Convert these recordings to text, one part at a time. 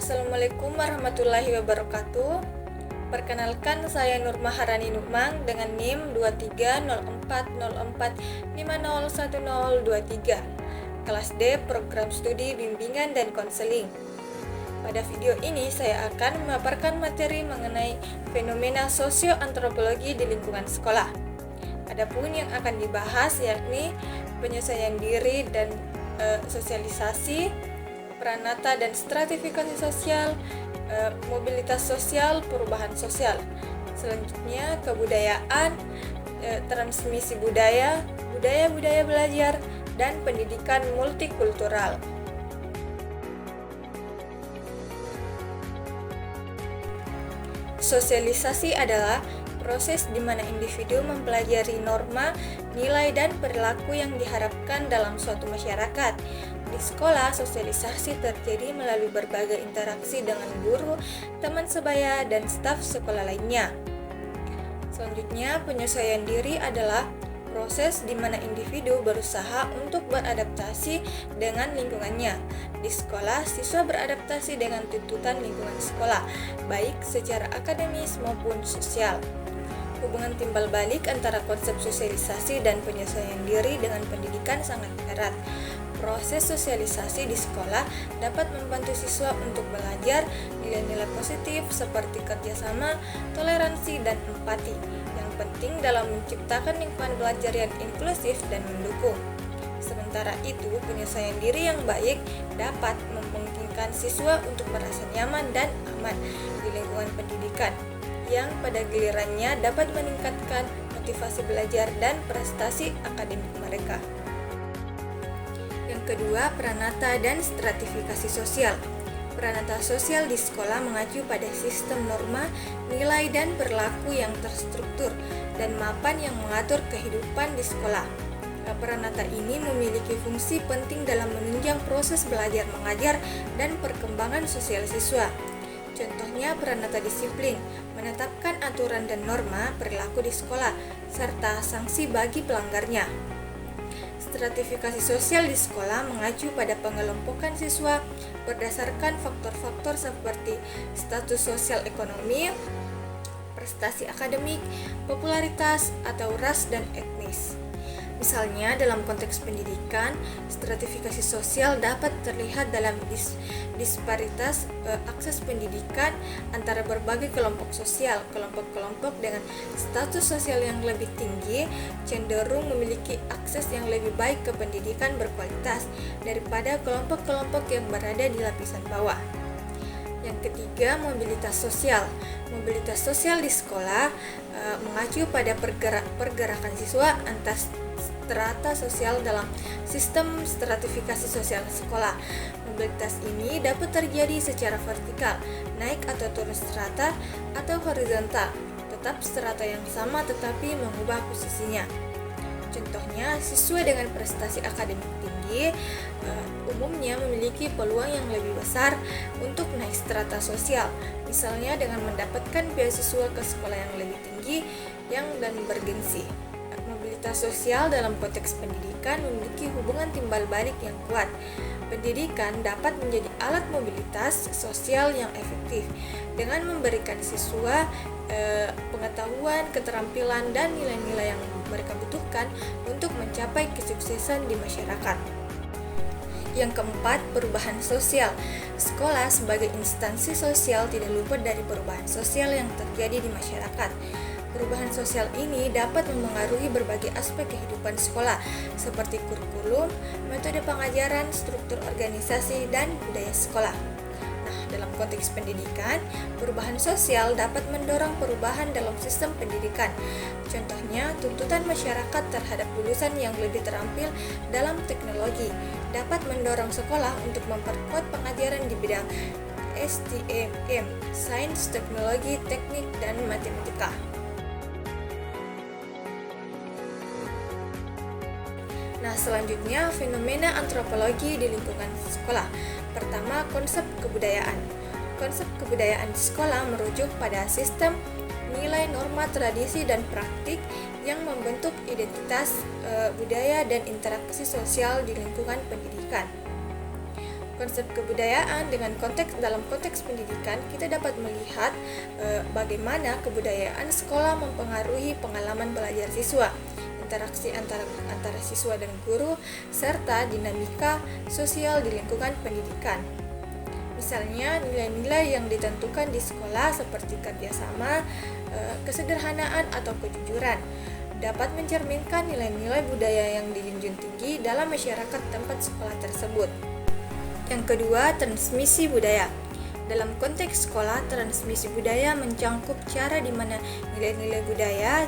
Assalamualaikum warahmatullahi wabarakatuh. Perkenalkan, saya Nur Maharani Nukmang dengan NIM 230404501023, kelas D, Program Studi Bimbingan dan Konseling. Pada video ini saya akan memaparkan materi mengenai fenomena sosioantropologi di lingkungan sekolah. Adapun yang akan dibahas yakni penyesuaian diri dan sosialisasi, peranata dan stratifikasi sosial, mobilitas sosial, perubahan sosial. Selanjutnya kebudayaan, transmisi budaya belajar, dan pendidikan multikultural. Sosialisasi adalah proses di mana individu mempelajari norma, nilai, dan perilaku yang diharapkan dalam suatu masyarakat. Di sekolah, sosialisasi terjadi melalui berbagai interaksi dengan guru, teman sebaya, dan staf sekolah lainnya. Selanjutnya, penyesuaian diri adalah proses di mana individu berusaha untuk beradaptasi dengan lingkungannya. Di sekolah, siswa beradaptasi dengan tuntutan lingkungan sekolah, baik secara akademis maupun sosial. Hubungan timbal balik antara konsep sosialisasi dan penyesuaian diri dengan pendidikan sangat erat. Proses sosialisasi di sekolah dapat membantu siswa untuk belajar nilai-nilai positif seperti kerjasama, toleransi, dan empati. Yang penting dalam menciptakan lingkungan belajar yang inklusif dan mendukung. Sementara itu, penyesuaian diri yang baik dapat memungkinkan siswa untuk merasa nyaman dan aman di lingkungan pendidikan, yang pada gilirannya dapat meningkatkan motivasi belajar dan prestasi akademik mereka. Yang kedua, peranata dan stratifikasi sosial. Peranata sosial di sekolah mengacu pada sistem norma, nilai, dan perilaku yang terstruktur dan mapan yang mengatur kehidupan di sekolah. Peranata ini memiliki fungsi penting dalam menunjang proses belajar mengajar dan perkembangan sosial siswa. Contohnya, peranata disiplin menetapkan aturan dan norma perilaku di sekolah serta sanksi bagi pelanggarnya. Stratifikasi sosial di sekolah mengacu pada pengelompokan siswa berdasarkan faktor-faktor seperti status sosial ekonomi, prestasi akademik, popularitas, atau ras dan etnis. Misalnya, dalam konteks pendidikan, stratifikasi sosial dapat terlihat dalam disparitas akses pendidikan antara berbagai kelompok sosial. Kelompok-kelompok dengan status sosial yang lebih tinggi cenderung memiliki akses yang lebih baik ke pendidikan berkualitas daripada kelompok-kelompok yang berada di lapisan bawah. Yang ketiga, mobilitas sosial. Mobilitas sosial di sekolah mengacu pada pergerakan siswa antar strata sosial dalam sistem stratifikasi sosial sekolah. Mobilitas ini dapat terjadi secara vertikal, naik atau turun strata, atau horizontal, tetap strata yang sama tetapi mengubah posisinya. Contohnya, siswa dengan prestasi akademik tinggi umumnya memiliki peluang yang lebih besar untuk naik strata sosial, misalnya dengan mendapatkan beasiswa ke sekolah yang lebih tinggi dan bergengsi. Mobilitas sosial dalam konteks pendidikan memiliki hubungan timbal balik yang kuat. Pendidikan dapat menjadi alat mobilitas sosial yang efektif dengan memberikan siswa pengetahuan, keterampilan, dan nilai-nilai yang mereka butuhkan untuk mencapai kesuksesan di masyarakat. Yang keempat, perubahan sosial. Sekolah sebagai instansi sosial tidak luput dari perubahan sosial yang terjadi di masyarakat. Perubahan sosial ini dapat memengaruhi berbagai aspek kehidupan sekolah, seperti kurikulum, metode pengajaran, struktur organisasi, dan budaya sekolah. Nah, dalam konteks pendidikan, perubahan sosial dapat mendorong perubahan dalam sistem pendidikan. Contohnya, tuntutan masyarakat terhadap lulusan yang lebih terampil dalam teknologi dapat mendorong sekolah untuk memperkuat pengajaran di bidang STEM, sains, teknologi, teknik, dan matematika. Nah, selanjutnya fenomena antropologi di lingkungan sekolah. Pertama, konsep kebudayaan. Konsep kebudayaan di sekolah merujuk pada sistem nilai, norma, tradisi, dan praktik yang membentuk identitas budaya dan interaksi sosial di lingkungan pendidikan. Konsep kebudayaan dalam konteks pendidikan, kita dapat melihat bagaimana kebudayaan sekolah mempengaruhi pengalaman belajar siswa, interaksi antara siswa dan guru, serta dinamika sosial di lingkungan pendidikan. Misalnya, nilai-nilai yang ditentukan di sekolah seperti kerjasama, kesederhanaan, atau kejujuran dapat mencerminkan nilai-nilai budaya yang dijunjung tinggi dalam masyarakat tempat sekolah tersebut. Yang kedua, transmisi budaya. Dalam konteks sekolah, transmisi budaya mencangkup cara di mana nilai-nilai budaya,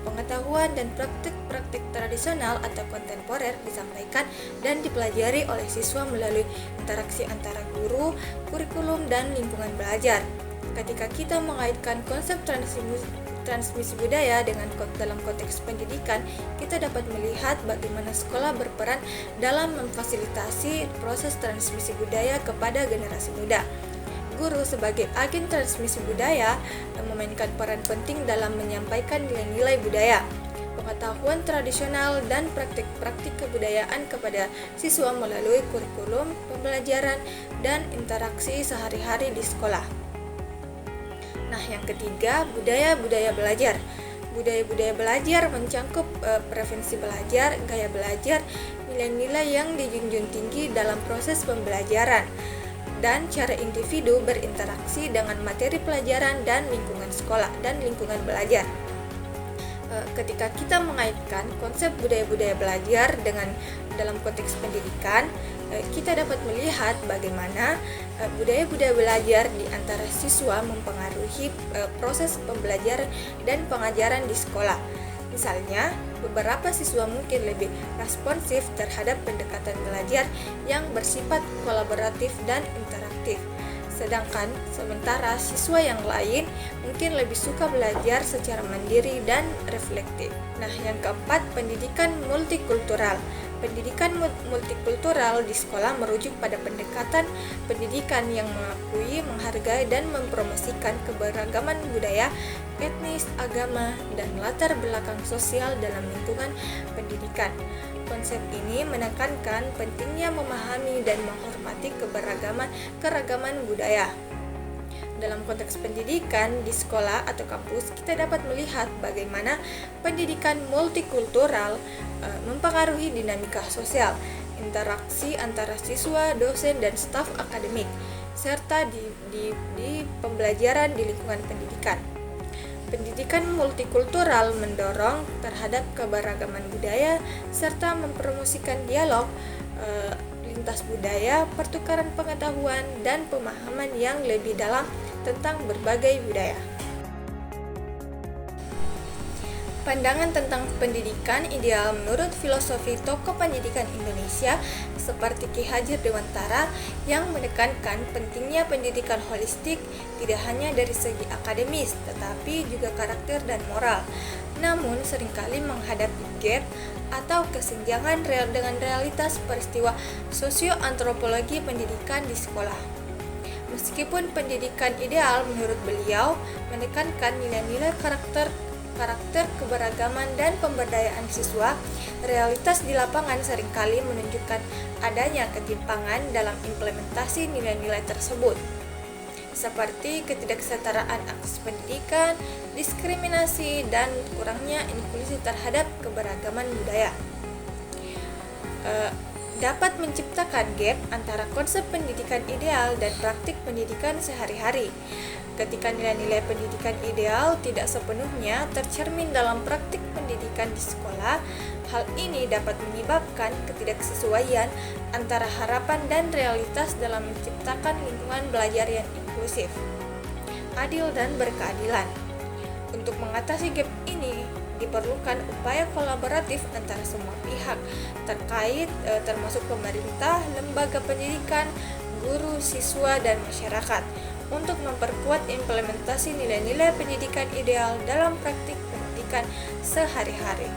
pengetahuan, dan praktik-praktik tradisional atau kontemporer disampaikan dan dipelajari oleh siswa melalui interaksi antara guru, kurikulum, dan lingkungan belajar. Ketika kita mengaitkan konsep transmisi budaya dalam konteks pendidikan, kita dapat melihat bagaimana sekolah berperan dalam memfasilitasi proses transmisi budaya kepada generasi muda. Guru sebagai agen transmisi budaya memainkan peran penting dalam menyampaikan nilai-nilai budaya, pengetahuan tradisional, dan praktik-praktik kebudayaan kepada siswa melalui kurikulum, pembelajaran, dan interaksi sehari-hari di sekolah. Nah, yang ketiga, budaya-budaya belajar. Budaya-budaya belajar mencangkup preferensi belajar, gaya belajar, nilai-nilai yang dijunjung tinggi dalam proses pembelajaran, dan cara individu berinteraksi dengan materi pelajaran dan lingkungan sekolah dan lingkungan belajar. Ketika kita mengaitkan konsep budaya-budaya belajar dalam konteks pendidikan, kita dapat melihat bagaimana budaya-budaya belajar di antara siswa mempengaruhi proses pembelajaran dan pengajaran di sekolah. Misalnya, beberapa siswa mungkin lebih responsif terhadap pendekatan belajar yang bersifat kolaboratif dan interaktif. Sedangkan sementara siswa yang lain mungkin lebih suka belajar secara mandiri dan reflektif. Nah, yang keempat, pendidikan multikultural. Pendidikan multikultural di sekolah merujuk pada pendekatan pendidikan yang mengakui, menghargai, dan mempromosikan keberagaman budaya, etnis, agama, dan latar belakang sosial dalam lingkungan pendidikan. Konsep ini menekankan pentingnya memahami dan menghormati keragaman budaya. Dalam konteks pendidikan di sekolah atau kampus, kita dapat melihat bagaimana pendidikan multikultural mempengaruhi dinamika sosial, interaksi antara siswa, dosen, dan staf akademik, serta di pembelajaran di lingkungan pendidikan. Pendidikan multikultural mendorong terhadap keberagaman budaya serta mempromosikan dialog lintas budaya, pertukaran pengetahuan, dan pemahaman yang lebih dalam tentang berbagai budaya. Pandangan tentang pendidikan ideal menurut filosofi tokoh pendidikan Indonesia seperti Ki Hajar Dewantara yang menekankan pentingnya pendidikan holistik tidak hanya dari segi akademis tetapi juga karakter dan moral. Namun seringkali menghadapi gap atau kesenjangan dengan realitas peristiwa sosioantropologi pendidikan di sekolah. Meskipun pendidikan ideal menurut beliau menekankan nilai-nilai karakter, keberagaman, dan pemberdayaan siswa, realitas di lapangan seringkali menunjukkan adanya ketimpangan dalam implementasi nilai-nilai tersebut, seperti ketidaksetaraan akses pendidikan, diskriminasi, dan kurangnya inklusi terhadap keberagaman budaya. Dapat menciptakan gap antara konsep pendidikan ideal dan praktik pendidikan sehari-hari. Ketika nilai-nilai pendidikan ideal tidak sepenuhnya tercermin dalam praktik pendidikan di sekolah, hal ini dapat menyebabkan ketidaksesuaian antara harapan dan realitas dalam menciptakan lingkungan belajar yang inklusif, adil, dan berkeadilan. Untuk mengatasi gap ini, diperlukan upaya kolaboratif antara semua pihak terkait, termasuk pemerintah, lembaga pendidikan, guru, siswa, dan masyarakat, untuk memperkuat implementasi nilai-nilai pendidikan ideal dalam praktik pendidikan sehari-hari.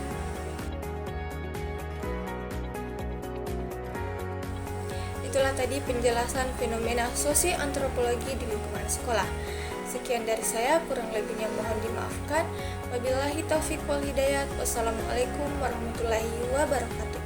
Itulah tadi penjelasan fenomena sosioantropologi di lingkungan sekolah. Sekian dari saya, kurang lebihnya mohon dimaafkan. Wabillahi taufiq wal hidayah. Wassalamualaikum warahmatullahi wabarakatuh.